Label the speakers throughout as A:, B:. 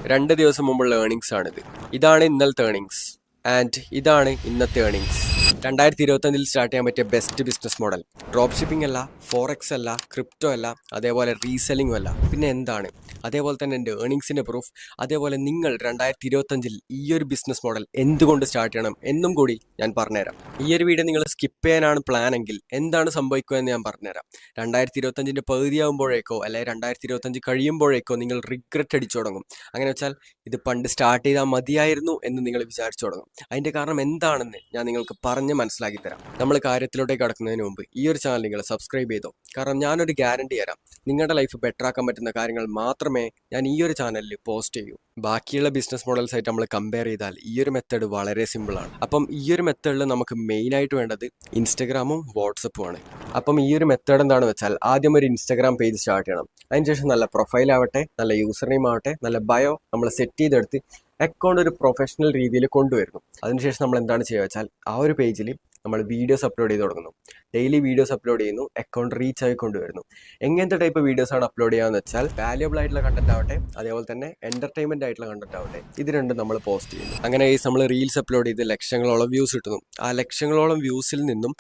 A: 2 ദിവസം മുമ്പുള്ള ഏർണിങ്സ് ആണിത്. ഇതാണ് ഇന്നലത്തെ ഏർണിങ്സ് ആൻഡ് ഇതാണ് ഇന്നത്തെ ഏർണിങ്സ്. 2025 സ്റ്റാർട്ട് ചെയ്യാൻ പറ്റിയ best business model. Drop shipping അല്ല, ഫോറക്സ് അല്ല, ക്രിപ്റ്റോ അല്ല, അതേപോലെ റീസെല്ലിംഗും അല്ല. പിന്നെ എന്താണ്? അതേപോലെ തന്നെ എൻ്റെ ഏർണിങ്സിൻ്റെ പ്രൂഫ്. അതേപോലെ നിങ്ങൾ 2025 ഈ ഒരു ബിസിനസ് മോഡൽ എന്തുകൊണ്ട് സ്റ്റാർട്ട് ചെയ്യണം എന്നും കൂടി ഞാൻ പറഞ്ഞുതരാം. ഈ ഒരു വീഡിയോ നിങ്ങൾ സ്കിപ്പ് ചെയ്യാനാണ് പ്ലാൻ എങ്കിൽ എന്താണ് സംഭവിക്കുക എന്ന് ഞാൻ പറഞ്ഞുതരാം. 2025 പകുതിയാകുമ്പോഴേക്കോ അല്ലെങ്കിൽ 2025 കഴിയുമ്പോഴേക്കോ നിങ്ങൾ റിഗ്രറ്റ് അടിച്ചു തുടങ്ങും. അങ്ങനെ വെച്ചാൽ ഇത് പണ്ട് സ്റ്റാർട്ട് ചെയ്താൽ മതിയായിരുന്നു എന്ന് നിങ്ങൾ വിചാരിച്ചു തുടങ്ങും. അതിൻ്റെ കാരണം എന്താണെന്ന് ഞാൻ നിങ്ങൾക്ക് പറഞ്ഞ് മനസ്സിലാക്കി തരാം. നമ്മൾ കാര്യത്തിലോട്ടേക്ക് കടക്കുന്നതിന് മുമ്പ് ഈ ഒരു ചാനൽ നിങ്ങൾ സബ്സ്ക്രൈബ് ചെയ്തോ. കാരണം ഞാനൊരു ഗ്യാരണ്ടി തരാം, നിങ്ങളുടെ ലൈഫ് ബെറ്റർ ആക്കാൻ പറ്റുന്ന കാര്യങ്ങൾ മാത്രമേ ഞാൻ ഈ ഒരു ചാനലിൽ പോസ്റ്റ് ചെയ്യൂ. ബാക്കിയുള്ള ബിസിനസ് മോഡൽസ് ആയിട്ട് നമ്മൾ കമ്പയർ ചെയ്താൽ ഈ ഒരു മെത്തേഡ് വളരെ സിമ്പിളാണ്. അപ്പം ഈ ഒരു മെത്തേഡിൽ നമുക്ക് മെയിനായിട്ട് വേണ്ടത് ഇൻസ്റ്റഗ്രാമും വാട്സപ്പും ആണ്. അപ്പം ഈ ഒരു മെത്തേഡ് എന്താണെന്ന് വെച്ചാൽ ആദ്യം ഒരു ഇൻസ്റ്റഗ്രാം പേജ് സ്റ്റാർട്ട് ചെയ്യണം. അതിനുശേഷം നല്ല പ്രൊഫൈൽ ആവട്ടെ, നല്ല യൂസർ നെയിം ആവട്ടെ, നല്ല ബയോ നമ്മൾ സെറ്റ് ചെയ്തെടുത്ത് അക്കൗണ്ട് ഒരു പ്രൊഫഷണൽ രീതിയിൽ കൊണ്ടുവരുന്നു. അതിനുശേഷം നമ്മൾ എന്താണ് ചെയ്യുക വെച്ചാൽ ആ ഒരു പേജിൽ നമ്മൾ വീഡിയോസ് അപ്ലോഡ് ചെയ്ത് തുടങ്ങുന്നു. ഡെയിലി വീഡിയോസ് അപ്ലോഡ് ചെയ്യുന്നു, അക്കൗണ്ട് റീച്ച് ആയി കൊണ്ടുവരുന്നു. എങ്ങനത്തെ ടൈപ്പ് വീഡിയോസാണ് അപ്ലോഡ് ചെയ്യാന്ന് വെച്ചാൽ വാല്യുബിൾ ആയിട്ടുള്ള കണ്ടന്റ് ആവട്ടെ, അതേപോലെ തന്നെ എന്റർടൈൻമെന്റ് ആയിട്ടുള്ള കണ്ടന്റ് ആവട്ടെ, ഇത് രണ്ടും നമ്മൾ പോസ്റ്റ് ചെയ്യുന്നു. അങ്ങനെ നമ്മൾ റീൽസ് അപ്ലോഡ് ചെയ്ത് ലക്ഷങ്ങളോളം വ്യൂസ് കിട്ടുന്നു. ആ ലക്ഷങ്ങളോളം വ്യൂസിൽ നിന്നും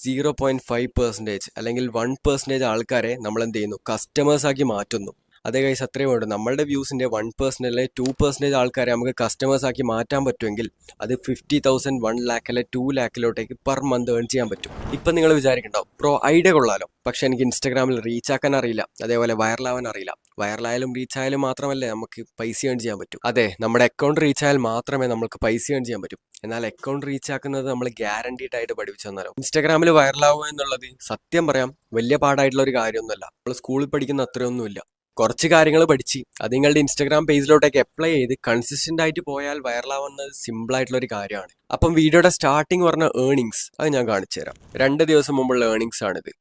A: 0.5% അല്ലെങ്കിൽ 1% ആൾക്കാരെ നമ്മൾ എന്ത് ചെയ്യുന്നു, കസ്റ്റമേഴ്സ് ആക്കി മാറ്റുന്നു. അതേ കൈസ് അത്രയും വേണ്ടു. നമ്മളുടെ വ്യൂസിൻ്റെ 1% അല്ലെങ്കിൽ 2% ആൾക്കാരെ നമുക്ക് കസ്റ്റമേഴ്സ് ആക്കി മാറ്റാൻ പറ്റുമെങ്കിൽ അത് 50,000, 1 lakh അല്ലെ 2 lakhിലോട്ടേക്ക് പെർ മന്ത് ഏൺ ചെയ്യാൻ പറ്റും. ഇപ്പം നിങ്ങൾ വിചാരിക്കണ്ടാവും, ബ്രോ ഐഡിയ കൊള്ളാലോ, പക്ഷെ എനിക്ക് ഇൻസ്റ്റാഗ്രാമിൽ റീച്ച് ആക്കാൻ അറിയില്ല, അതേപോലെ വൈറലാവാൻ അറിയില്ല. വൈറലായാലും റീച്ച് ആയാലും മാത്രമല്ലേ നമുക്ക് പൈസ ഏൺ ചെയ്യാൻ പറ്റും. അതെ, നമ്മുടെ അക്കൗണ്ട് റീച്ച് ആയാൽ മാത്രമേ നമുക്ക് പൈസ ഏൺ ചെയ്യാൻ പറ്റും. എന്നാൽ അക്കൗണ്ട് റീച്ച് ആക്കുന്നത് നമ്മൾ ഗ്യാരണ്ടീഡ് ആയിട്ട് പഠിപ്പിച്ചു തന്നാലോ. ഇൻസ്റ്റാഗ്രാമിൽ വൈറലാവുക എന്നുള്ളത് സത്യം പറയാം വലിയ പാടായിട്ടുള്ള ഒരു കാര്യമൊന്നുമല്ല. നമ്മൾ സ്കൂളിൽ പഠിക്കുന്ന അത്രയൊന്നുമില്ല. കുറച്ച് കാര്യങ്ങൾ പഠിച്ച് അത് നിങ്ങളുടെ ഇൻസ്റ്റാഗ്രാം പേജിലോട്ടേക്ക് അപ്ലൈ ചെയ്ത് കൺസിസ്റ്റന്റ് ആയിട്ട് പോയാൽ വൈറലാവുന്നത് സിമ്പിൾ ആയിട്ടുള്ള ഒരു കാര്യമാണ്. അപ്പം വീഡിയോയുടെ സ്റ്റാർട്ടിങ് പറഞ്ഞ ഏർണിങ്സ് അത് ഞാൻ കാണിച്ചു തരാം. 2 ദിവസം മുമ്പുള്ള ഏർണിങ്സ് ആണിത്.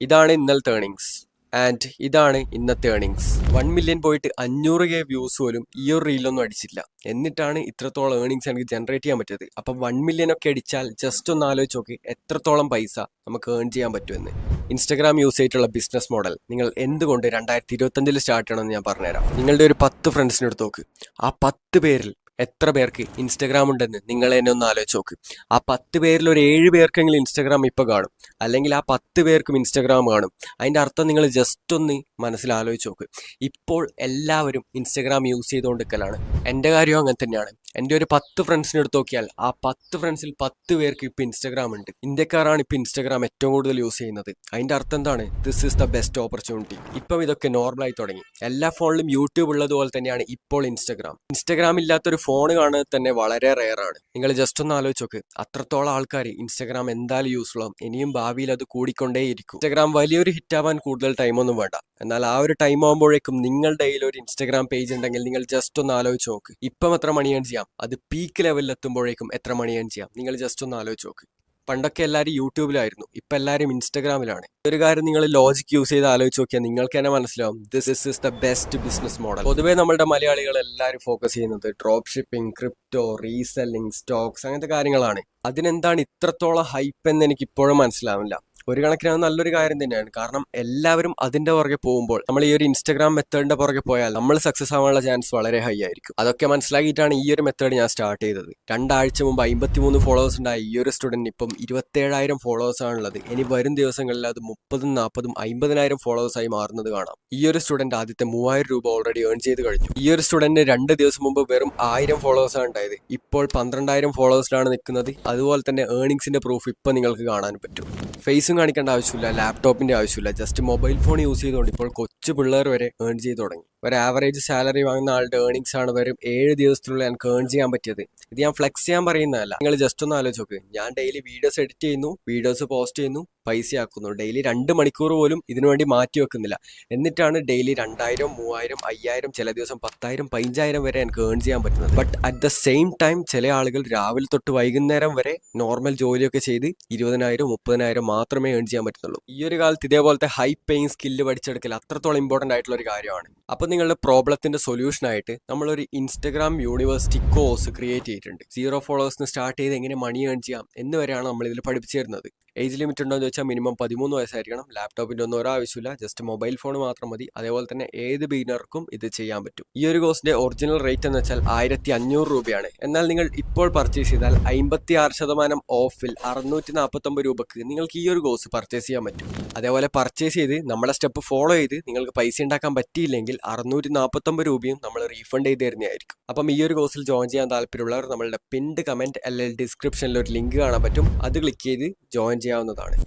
A: ഇതാണ് ഇന്നലത്തെ ഏർണിങ്സ് ആൻഡ് ഇതാണ് ഇന്നത്തെ ഏർണിങ്സ്. 1 million പോയിട്ട് 500K വ്യൂസ് പോലും ഈ ഒരു റീലൊന്നും അടിച്ചില്ല. എന്നിട്ടാണ് ഇത്രത്തോളം ഏർണിങ്സ് എനിക്ക് ജനറേറ്റ് ചെയ്യാൻ പറ്റിയത്. അപ്പം 1 million ഒക്കെ അടിച്ചാൽ ജസ്റ്റ് ഒന്ന് ആലോചിച്ച് നോക്കി എത്രത്തോളം പൈസ നമുക്ക് ഏൺ ചെയ്യാൻ പറ്റുമെന്ന്. ഇൻസ്റ്റാഗ്രാം യൂസ് ചെയ്തിട്ടുള്ള ബിസിനസ് മോഡൽ നിങ്ങൾ എന്തുകൊണ്ട് 2025 സ്റ്റാർട്ട് ചെയ്യണമെന്ന് ഞാൻ പറഞ്ഞുതരാം. നിങ്ങളുടെ ഒരു 10 ഫ്രണ്ട്സിനെ എടുത്ത് നോക്ക്. ആ 10 പേരിൽ എത്ര പേർക്ക് ഇൻസ്റ്റാഗ്രാം ഉണ്ടെന്ന് നിങ്ങൾ എന്നെ ഒന്ന് ആലോചിച്ച് നോക്ക്. ആ 10 പേരിൽ ഒരു 7 പേർക്കെങ്കിലും ഇൻസ്റ്റാഗ്രാം ഇപ്പോൾ കാണും, അല്ലെങ്കിൽ ആ 10 പേർക്കും ഇൻസ്റ്റാഗ്രാം കാണും. അതിൻ്റെ അർത്ഥം നിങ്ങൾ ജസ്റ്റ് ഒന്ന് മനസ്സിലാലോചിച്ച് നോക്ക്. ഇപ്പോൾ എല്ലാവരും ഇൻസ്റ്റാഗ്രാം യൂസ് ചെയ്തുകൊണ്ടിരിക്കലാണ്. എൻ്റെ കാര്യവും അങ്ങനെ തന്നെയാണ്. എൻ്റെ ഒരു 10 ഫ്രണ്ട്സിനെ എടുത്ത് നോക്കിയാൽ ആ 10 ഫ്രണ്ട്സിൽ 10 പേർക്ക് ഇപ്പോൾ ഇൻസ്റ്റാഗ്രാം ഉണ്ട്. ഇന്ത്യക്കാരാണ് ഇപ്പോൾ ഇൻസ്റ്റാഗ്രാം ഏറ്റവും കൂടുതൽ യൂസ് ചെയ്യുന്നത്. അതിൻ്റെ അർത്ഥം എന്താണ്? This is the best opportunity. ഇപ്പം ഇതൊക്കെ നോർമലായി തുടങ്ങി. എല്ലാ ഫോണിലും യൂട്യൂബ് ഉള്ളതുപോലെ തന്നെയാണ് ഇപ്പോൾ ഇൻസ്റ്റാഗ്രാം. ഇൻസ്റ്റാഗ്രാം ഇല്ലാത്തൊരു ഫോൺ കാണുന്നത് തന്നെ വളരെ റെയർ ആണ്. നിങ്ങൾ ജസ്റ്റ് ഒന്ന് ആലോചിച്ച് നോക്ക്. അത്രത്തോളം ആൾക്കാർ ഇൻസ്റ്റാഗ്രാം എന്തായാലും യൂസ്ഫുൾ ആവും. ഇനിയും ഭാവിയിൽ അത് കൂടിക്കൊണ്ടേയിരിക്കും. ഇൻസ്റ്റാഗ്രാം വലിയൊരു ഹിറ്റ് ആവാൻ കൂടുതൽ ടൈമൊന്നും വേണ്ട. എന്നാൽ ആ ഒരു ടൈം ആകുമ്പോഴേക്കും നിങ്ങളുടെ കയ്യിൽ ഒരു ഇൻസ്റ്റാഗ്രാം പേജ് ഉണ്ടെങ്കിൽ നിങ്ങൾ ജസ്റ്റ് ഒന്ന് ആലോചിച്ച് നോക്ക്. ഇപ്പം എത്ര മണി ഏൺ ചെയ്യാം, അത് പീക്ക് ലെവലിൽ എത്തുമ്പോഴേക്കും എത്ര മണി ഏൺ ചെയ്യാം, നിങ്ങൾ ജസ്റ്റ് ഒന്ന് ആലോചിച്ച് നോക്ക്. പണ്ടൊക്കെ എല്ലാവരും യൂട്യൂബിലായിരുന്നു, ഇപ്പം എല്ലാവരും ഇൻസ്റ്റാഗ്രാമിലാണ്. ഒരു കാര്യം നിങ്ങൾ ലോജിക് യൂസ് ചെയ്ത് ആലോചിച്ച് നോക്കിയാൽ നിങ്ങൾക്ക് തന്നെ മനസ്സിലാവും this is the best business model. പൊതുവേ നമ്മുടെ മലയാളികൾ എല്ലാവരും ഫോക്കസ് ചെയ്യുന്നത് drop shipping, crypto, reselling, stocks അങ്ങനത്തെ കാര്യങ്ങളാണ്. അതിനെന്താണ് ഇത്രത്തോളം ഹൈപ്പ് എന്ന് എനിക്ക് ഇപ്പോഴും മനസ്സിലാവില്ല. ഒരു കണക്കിന് അത് നല്ലൊരു കാര്യം തന്നെയാണ്. കാരണം എല്ലാവരും അതിന്റെ പുറകെ പോകുമ്പോൾ നമ്മൾ ഈ ഒരു ഇൻസ്റ്റാഗ്രാം മെത്തേഡിന്റെ പുറകെ പോയാൽ നമ്മൾ സക്സസ് ആവാനുള്ള ചാൻസ് വളരെ ഹൈ ആയിരിക്കും. അതൊക്കെ മനസ്സിലാക്കിയിട്ടാണ് ഈ ഒരു മെത്തേഡ് ഞാൻ സ്റ്റാർട്ട് ചെയ്തത്. 2 ആഴ്ച മുമ്പ് 53 ഫോളോവേഴ്സ് ഉണ്ടായ ഈ ഒരു സ്റ്റുഡന്റ് ഇപ്പം 27,000 ഫോളോവേഴ്സ് ആണുള്ളത്. ഇനി വരും ദിവസങ്ങളിൽ അത് 30,000, 40,000, 50,000 ഫോളോവേഴ്സ് ആയി മാറുന്നത് കാണാം. ഈ ഒരു സ്റ്റുഡന്റ് ആദ്യത്തെ 3,000 രൂപ ഓൾറെഡി ഏൺ ചെയ്ത് കഴിഞ്ഞു. ഈ ഒരു സ്റ്റുഡന്റ് 2 ദിവസം മുമ്പ് വെറും 1000 ഫോളോവേഴ്സ് ആണ് ഉണ്ടായത്. ഇപ്പോൾ 12,000 ഫോളോവേഴ്സിലാണ് നിൽക്കുന്നത്. അതുപോലെ തന്നെ ഏർണിങ്സിന്റെ പ്രൂഫ് ഇപ്പം നിങ്ങൾക്ക് കാണാൻ പറ്റും. ഫേസും കാണിക്കേണ്ട ആവശ്യമില്ല, ലാപ്ടോപ്പിന്റെ ആവശ്യമില്ല, ജസ്റ്റ് മൊബൈൽ ഫോൺ യൂസ് ചെയ്തുകൊണ്ട് ഇപ്പോൾ കൊച്ചു പിള്ളേർ വരെ ഏൺ ചെയ്ത് തുടങ്ങി. ഒരു ആവറേജ് സാലറി വാങ്ങുന്ന ആളുടെ ഏർണിങ്സ് ആണ് വെറും 7 ദിവസത്തിനുള്ളിൽ എനിക്ക് ഏൺ ചെയ്യാൻ പറ്റിയത്. ഇത് ഞാൻ ഫ്ലെക്സ് ചെയ്യാൻ പറയുന്നതല്ല, നിങ്ങൾ ജസ്റ്റ് ഒന്ന് ആലോചിച്ച് നോക്ക്. ഞാൻ ഡെയിലി വീഡിയോസ് എഡിറ്റ് ചെയ്യുന്നു, വീഡിയോസ് പോസ്റ്റ് ചെയ്യുന്നു, പൈസയാക്കുന്നു. ഡെയിലി 2 മണിക്കൂർ പോലും ഇതിനു വേണ്ടി മാറ്റി വെക്കുന്നില്ല. എന്നിട്ടാണ് ഡെയിലി 2,000, 3,000, 5,000, ചില ദിവസം 10,000, 15,000 വരെ എനിക്ക് ഏൺ ചെയ്യാൻ പറ്റുന്നത്. But at the same time ചില ആളുകൾ രാവിലെ തൊട്ട് വൈകുന്നേരം വരെ നോർമൽ ജോലിയൊക്കെ ചെയ്ത് 20,000, 30,000 മാത്രമേ ഏൺ ചെയ്യാൻ പറ്റുന്നുള്ളൂ. ഈ ഒരു കാലത്ത് ഇതേപോലത്തെ ഹൈ പേയിങ് സ്കില്ല് പഠിച്ചെടുക്കൽ അത്രത്തോളം ഇമ്പോർട്ടൻ്റ് ആയിട്ടുള്ള ഒരു കാര്യമാണ്. അപ്പോൾ നിങ്ങളുടെ പ്രോബ്ലത്തിന്റെ സൊല്യൂഷൻ ആയിട്ട് നമ്മളൊരു ഇൻസ്റ്റാഗ്രാം യൂണിവേഴ്സിറ്റി കോഴ്സ് ക്രിയേറ്റ് ചെയ്തിട്ടുണ്ട്. 0 ഫോളോവേഴ്സിന് സ്റ്റാർട്ട് ചെയ്ത് എങ്ങനെ മണി ഏൺ ചെയ്യാം എന്ന് വരെയാണ് നമ്മൾ ഇതിൽ പഠിപ്പിച്ചു തരുന്നത്. ഏജ് ലിമിറ്റ് ഉണ്ടോ എന്ന് ചോദിച്ചാൽ മിനിമം 13 വയസ്സായിരിക്കണം. ലാപ്ടോപ്പിൻ്റെ ഒന്നും ഒരാവശ്യമില്ല, ജസ്റ്റ് മൊബൈൽ ഫോൺ മാത്രം മതി. അതേപോലെ തന്നെ ഏത് ബിഗിനർക്കും ഇത് ചെയ്യാൻ പറ്റും. ഈ ഒരു കോഴ്സിന്റെ ഒറിജിനൽ റേറ്റ് എന്ന് വെച്ചാൽ 1500 രൂപയാണ്. എന്നാൽ നിങ്ങൾ ഇപ്പോൾ പർച്ചേസ് ചെയ്താൽ 56% ഓഫിൽ 649 രൂപക്ക് നിങ്ങൾക്ക് ഈ ഒരു കോഴ്സ് പർച്ചേസ് ചെയ്യാൻ പറ്റും. അതേപോലെ പർച്ചേസ് ചെയ്ത് നമ്മുടെ സ്റ്റെപ്പ് ഫോളോ ചെയ്ത് നിങ്ങൾക്ക് പൈസ ഉണ്ടാക്കാൻ പറ്റിയില്ലെങ്കിൽ 649 രൂപയും നമ്മൾ റീഫണ്ട് ചെയ്ത് തരുന്നതായിരിക്കും. അപ്പം ഈ ഒരു കോഴ്സിൽ ജോയിൻ ചെയ്യാൻ താല്പര്യമുള്ളവർ നമ്മളുടെ പിൻഡ് കമന്റ് അല്ലെങ്കിൽ ഡിസ്ക്രിപ്ഷനിൽ ഒരു ലിങ്ക് കാണാൻ പറ്റും, അത് ക്ലിക്ക് ചെയ്ത് ജോയിൻ ചെയ്യാവുന്നതാണ്.